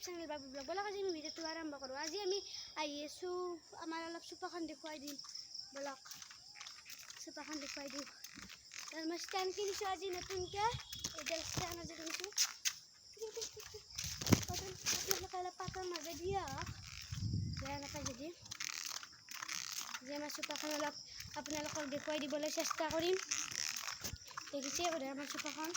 YouTube channel বাবু blog বলক আজি আমি ভিডিঅ'টো আৰম্ভ কৰোঁ। আজি আমি আহি আছোঁ আমাৰ অলপ চোফাখন দেখুৱাই দিম বলক চোফাখন দেখুৱাই দিওঁ। মই ষ্টেণ্ড কিনিছোঁ আজি নতুনকৈ এইডাল ষ্টেণ্ড আজি কিনিছোঁ। আপোনালোকে অলপ পাতৰ মাজে দিয়ে বেয়া নাপায় যদি যে আমাৰ চোফাখন অলপ আপোনালোকক দেখুৱাই দিবলৈ চেষ্টা কৰিম। দেখিছে বোধ হয় আমাৰ চোফাখন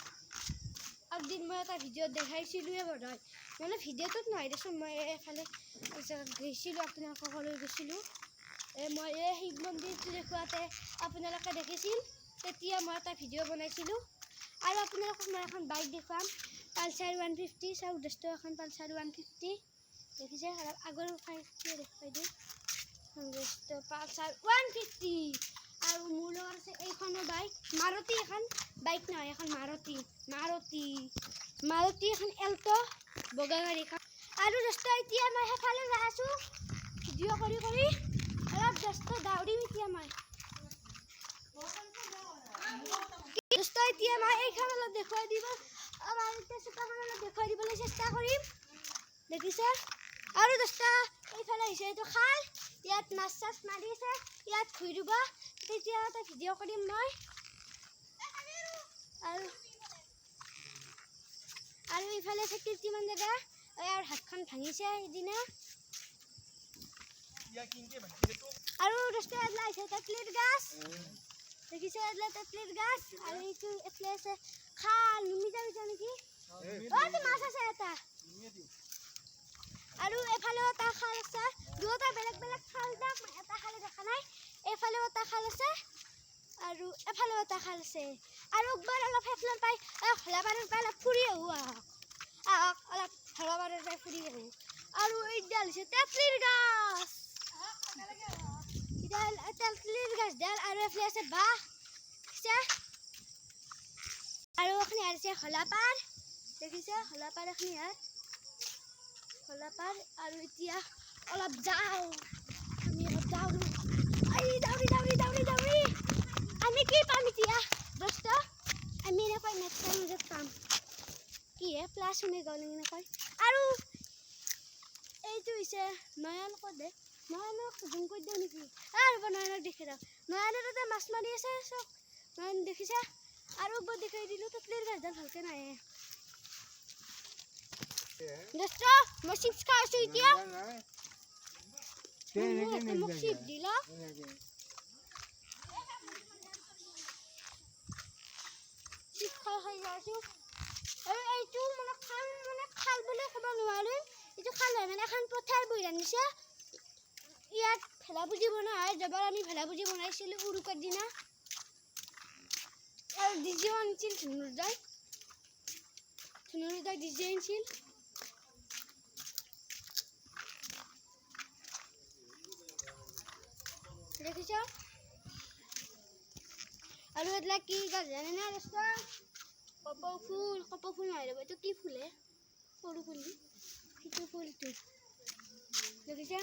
একদিন মই এটা ভিডিঅ'ত দেখাইছিলোঁৱে বোধ হয় মানে ভিডিঅ'টোত নহয় দেচোন মই এফালে গৈছিলোঁ আপোনালোকক লৈ গৈছিলোঁ মই এই শিৱ মন্দিৰটো দেখুৱাতে আপোনালোকে দেখিছিল তেতিয়া মই এটা ভিডিঅ' বনাইছিলোঁ। আৰু আপোনালোকক মই এখন বাইক দেখুৱাম পালচাৰ 150 চাওক দষ্ট এখন পালচাৰ 150 দেখিছে অলপ আগৰ ফাইলটোৱে দেখুৱাই দিওঁ দষ্ট পালচাৰ 150 আৰু মোৰ লগত আছে এইখনো বাইক মাৰুতি এখন বাইক নহয় এখন মাৰুতি এখন এল্টো বগা গাড়ীখন। আৰু দষ্ট এতিয়া মই সেইফালে যাই আছোঁ ভিডিঅ' কৰি অলপ দষ্ট দাউৰিম এতিয়া মই দষ্ট এতিয়া মই এইখন অলপ দেখুৱাই দিব আমাৰ এতিয়া চোফাখন অলপ দেখুৱাই দিবলৈ চেষ্টা কৰিম দেখিছে। আৰু দষ্ট এইফালে আহিছে এইটো খাল ইয়াত মাছ চাছ মাৰি আছে ইয়াত ঘূৰি দিব তেতিয়া এটা ভিডিঅ' কৰিম মই। আৰু ইফালে আছে কীৰ্তিমান দাদা আৰু হাতখন ভাঙিছে সিদিনা। আৰু দষ্ট এডলা আহিছে তেতলিৰ গাছ দেখিছে এডলা তেতলিৰ গাছ আৰু এইটো এফালে আছে খাল নুমি যাবি নেকি মাছ আছে এটা আৰু এফালেও এটা খাল আছে দুটা বেলেগ বেলেগ খাল যাক এটা খালে দেখা নাই এইফালেও এটা খাল আছে আৰু এফালেও এটা খাল আছে। আৰু একবাৰ অলপ সেইফালে পাই ভোলাবাৰীৰ পৰা অলপ ফুৰি আহোঁ আহক অলপ ভোলাবাৰীৰ পৰা ফুৰি আহোঁ। আৰু এইডাল হৈছে তেতলিৰ গাছ তেতলিৰ গাছডাল আৰু এইফালে আছে বাঁহ দেখিছে। আৰু এইখিনি আছে হলাপাৰ দেখিছে হলাপাৰ এইখিনি ইয়াত হলাপাৰ। আৰু এতিয়া অলপ যাওঁ আমি অলপ দাউৰোঁ দাউৰি আমি কি পাম এতিয়া দষ্ট আমি এনেকৈ নেক্সট মাজত পাম কিহে প্লাছ শুনি গ'ল এনেকৈ। আৰু এইটো হৈছে নয়ন কদে নয়নক জুম কৰি দিওঁ নেকি ৰ'ব নয়নক দেখি দিওঁ নয়নে তাতে মাছ মাৰি আছে চব নয়ন দেখিছে। আৰু একবাৰ দেখাই দিলোঁ তেতলিৰ গাছডাল ভালকৈ নাহে দষ্ট মই চিপছ খাই আছোঁ এতিয়া মোক চিপ দিল চিপ খাই যাই আছোঁ। আৰু এইটো মানে খাল বুলি ক'ব নোৱাৰিম এইটো খাল হয় মানে এখন পথাৰ বৈ আনিছে ইয়াত ভেলাপুজি বনোৱা হয় যাবাৰ আমি ভেলাপুজি বনাইছিলোঁ উৰুকাৰ দিনা। আৰু ডিজেও আনিছিল ধুনুৰদাই ডিজে আনিছিল। দেখিছ আৰু এইবিলাক কি গাছ জানে না দষ্ট কপৌ ফুল নহয় ৰ'ব এইটো কি ফুলে সৰু ফুল সেইটো ফুলটো দেখিছে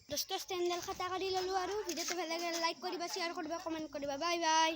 দষ্ট ষ্টেণ্ডডাল খাটা কৰি ল'লোঁ। আৰু ভিডিঅ'টো ভাল লাগিলে লাইক কৰিবা শ্বেয়াৰ কৰিবা কমেণ্ট কৰিবা বাই বাই।